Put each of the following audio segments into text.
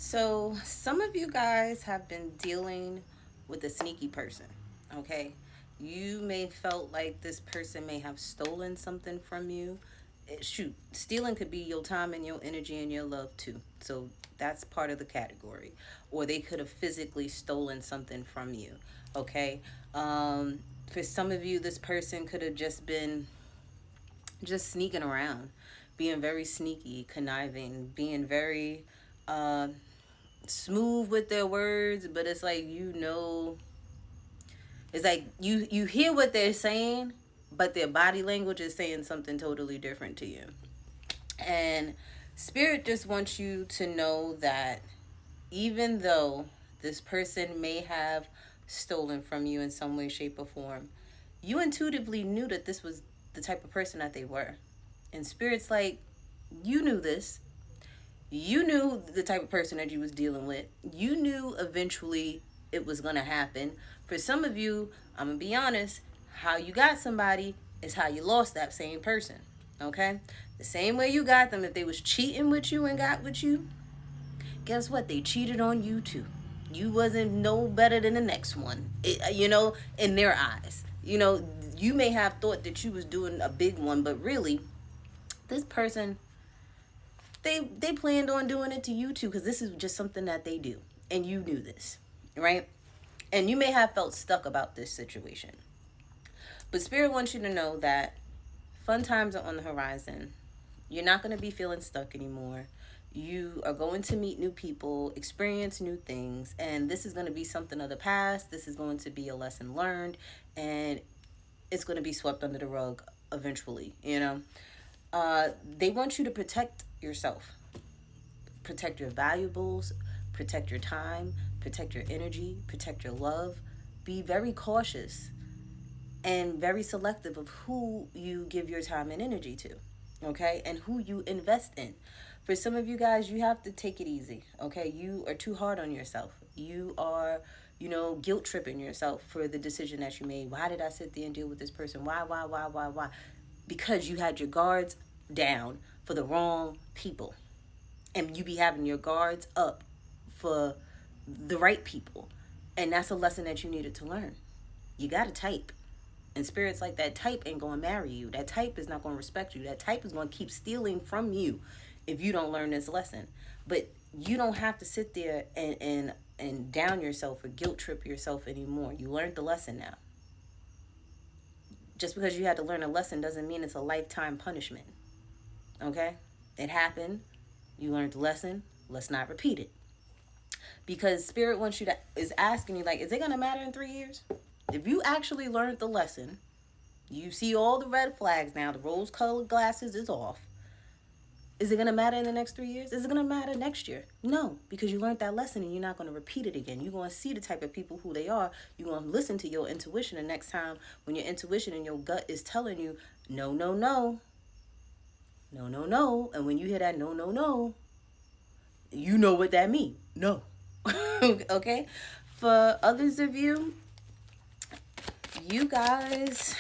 So, some of you guys have been dealing with a sneaky person, okay? You may felt like this person may have stolen something from you. Shoot, stealing could be your time and your energy and your love too. So, that's part of the category. Or they could have physically stolen something from you, okay? For some of you, this person could have just been just sneaking around, being very sneaky, conniving, being very uh, smooth with their words, but it's like it's like you hear what they're saying, but their body language is saying something totally different to you. And spirit just wants you to know that even though this person may have stolen from you in some way, shape, or form, you intuitively knew that this was the type of person that they were. And spirit's like, you knew this. You knew the type of person that you was dealing with. You knew eventually it was gonna happen. For some of you, I'm gonna be honest, how you got somebody is how you lost that same person. Okay? The same way you got them, if they was cheating with you and got with you, guess what? They cheated on you too. You wasn't no better than the next one. In their eyes. You may have thought that you was doing a big one, but really, this person they planned on doing it to you too, because this is just something that they do, and you knew this, right? And you may have felt stuck about this situation, but spirit wants you to know that fun times are on the horizon. You're not going to be feeling stuck anymore. You are going to meet new people, experience new things, and this is going to be something of the past. This is going to be a lesson learned, and it's going to be swept under the rug eventually. They want you to protect yourself, protect your valuables, protect your time, protect your energy, protect your love. Be very cautious and very selective of who you give your time and energy to, okay? And who you invest in. For some of you guys, you have to take it easy, okay? You are too hard on yourself. You are, guilt tripping yourself for the decision that you made. Why did I sit there and deal with this person? Why? Because you had your guards down for the wrong people, and you be having your guards up for the right people. And that's a lesson that you needed to learn. You got to type. And spirits like that type ain't going to marry you. That type is not going to respect you. That type is going to keep stealing from you if you don't learn this lesson. But you don't have to sit there and down yourself or guilt trip yourself anymore. You learned the lesson now. Just because you had to learn a lesson doesn't mean it's a lifetime punishment. Okay? It happened. You learned the lesson. Let's not repeat it. Because spirit wants you to is asking you, like, is it gonna matter in 3 years? If you actually learned the lesson, you see all the red flags now, the rose colored glasses is off. Is it gonna matter in the next 3 years? Is it gonna matter next year? No, because you learned that lesson and you're not gonna repeat it again. You're gonna see the type of people who they are. You're gonna listen to your intuition the next time when your intuition and your gut is telling you no, no, no, no, no, no. And when you hear that no, no, no, you know what that means. No. Okay? For others of you, you guys,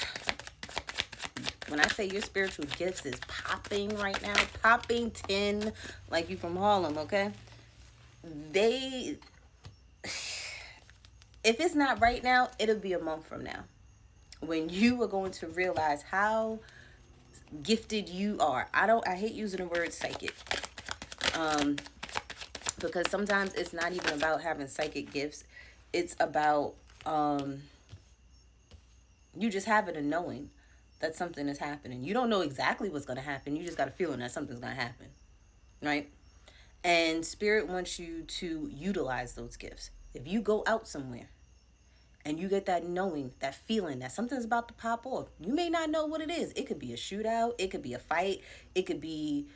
when I say your spiritual gifts is popping right now, popping 10, like you from Harlem, okay? They, if it's not right now, it'll be a month from now when you are going to realize how gifted you are. I hate using the word psychic. Because sometimes it's not even about having psychic gifts. It's about you just having a knowing that something is happening. You don't know exactly what's going to happen. You just got a feeling that something's going to happen, right? And spirit wants you to utilize those gifts. If you go out somewhere and you get that knowing, that feeling that something's about to pop off, you may not know what it is. It could be a shootout. It could be a fight. It could be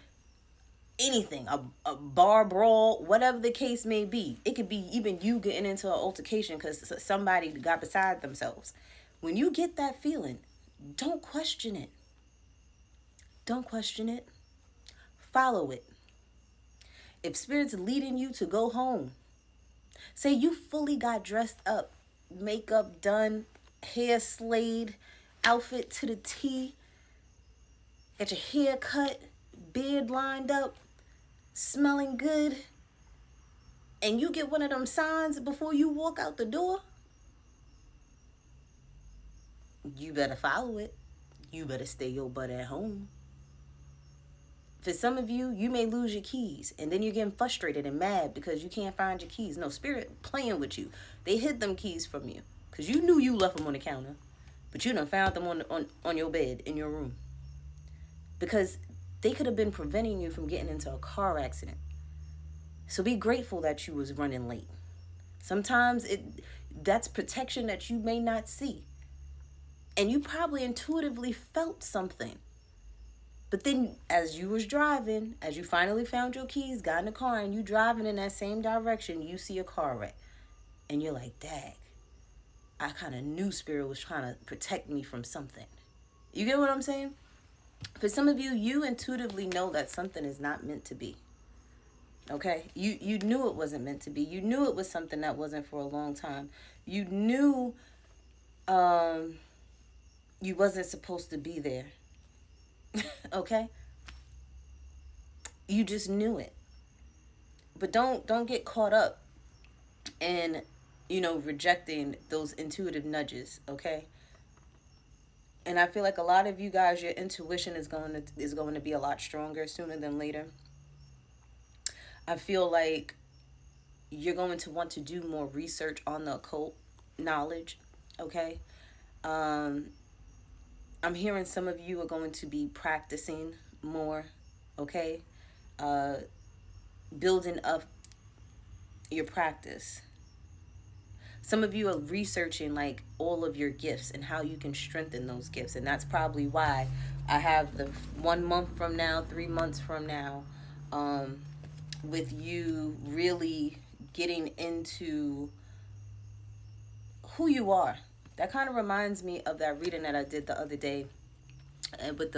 anything, a bar brawl, whatever the case may be. It could be even you getting into an altercation because somebody got beside themselves. When you get that feeling, don't question it. Don't question it. Follow it. If spirit's leading you to go home, say you fully got dressed up, makeup done, hair slayed, outfit to the T, got your hair cut, beard lined up, smelling good, and you get one of them signs before you walk out the door, you better follow it. You better stay your butt at home. For some of you, you may lose your keys, and then you're getting frustrated and mad because you can't find your keys. No, Spirit playing with you. They hid them keys from you because you knew you left them on the counter, but you done found them on your bed in your room, because they could have been preventing you from getting into a car accident. So be grateful that you was running late. Sometimes that's protection that you may not see. And you probably intuitively felt something. But then as you was driving, as you finally found your keys, got in the car, and you driving in that same direction, you see a car wreck. And you're like, dag, I kind of knew Spirit was trying to protect me from something. You get what I'm saying? For some of you, you intuitively know that something is not meant to be. Okay? You knew it wasn't meant to be. You knew it was something that wasn't for a long time. You knew you wasn't supposed to be there. Okay? You just knew it. But don't get caught up in, rejecting those intuitive nudges, okay? And I feel like a lot of you guys, your intuition is going to be a lot stronger sooner than later. I feel like you're going to want to do more research on the occult knowledge, okay? I'm hearing some of you are going to be practicing more, okay? Building up your practice. Some of you are researching like all of your gifts and how you can strengthen those gifts. And that's probably why I have the 1 month from now, 3 months from now, with you really getting into who you are. That kind of reminds me of that reading that I did the other day. But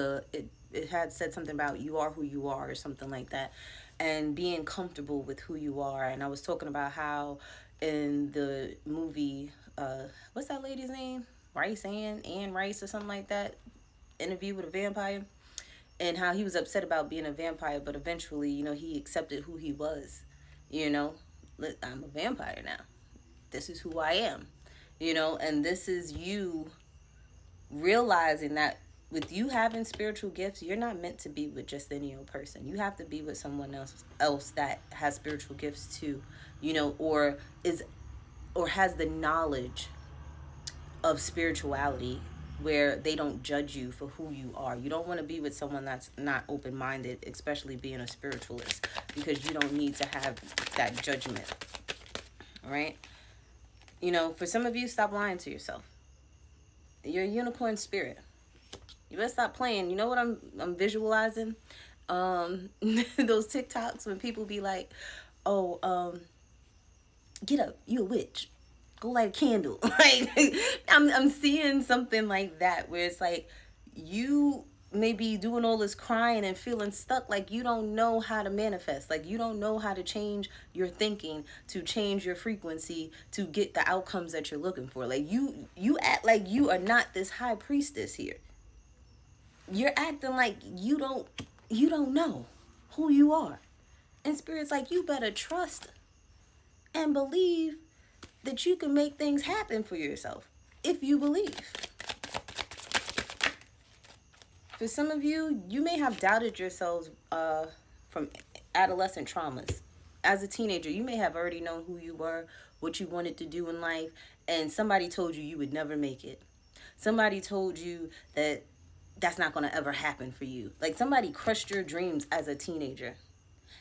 it had said something about you are who you are or something like that. And being comfortable with who you are. And I was talking about how in the movie, what's that lady's name? Anne Rice or something like that. Interview with a Vampire. And how he was upset about being a vampire, but eventually, he accepted who he was. I'm a vampire now. This is who I am. And this is you realizing that with you having spiritual gifts, you're not meant to be with just any old person. You have to be with someone else that has spiritual gifts too, or has the knowledge of spirituality, where they don't judge you for who you are. You don't want to be with someone that's not open-minded, especially being a spiritualist, because you don't need to have that judgment. All right? For some of you, stop lying to yourself. You're a unicorn spirit. You better stop playing. You know what I'm visualizing? Those TikToks when people be like, get up, you a witch. Go light a candle. Like, I'm seeing something like that, where it's like you may be doing all this crying and feeling stuck, like you don't know how to manifest, like you don't know how to change your thinking, to change your frequency, to get the outcomes that you're looking for. Like you act like you are not this high priestess here. You're acting like you don't know who you are. And Spirit's like, you better trust and believe that you can make things happen for yourself if you believe. For some of you, you may have doubted yourselves from adolescent traumas. As a teenager, you may have already known who you were, what you wanted to do in life, and somebody told you would never make it. Somebody told you that that's not going to ever happen for you. Like somebody crushed your dreams as a teenager.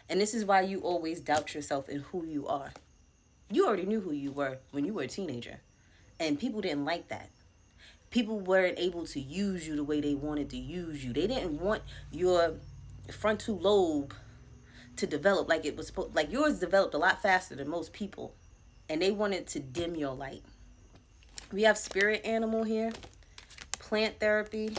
And this is why you always doubt yourself and who you are. You already knew who you were when you were a teenager. And people didn't like that. People weren't able to use you the way they wanted to use you. They didn't want your frontal lobe to develop like it was supposed. Like yours developed a lot faster than most people. And they wanted to dim your light. We have spirit animal here, plant therapy,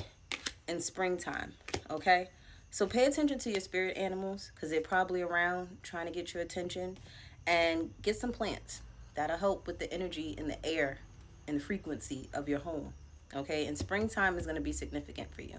and springtime. Okay? So pay attention to your spirit animals, because they're probably around trying to get your attention. And get some plants. That'll help with the energy in the air and the frequency of your home. Okay? And springtime is going to be significant for you.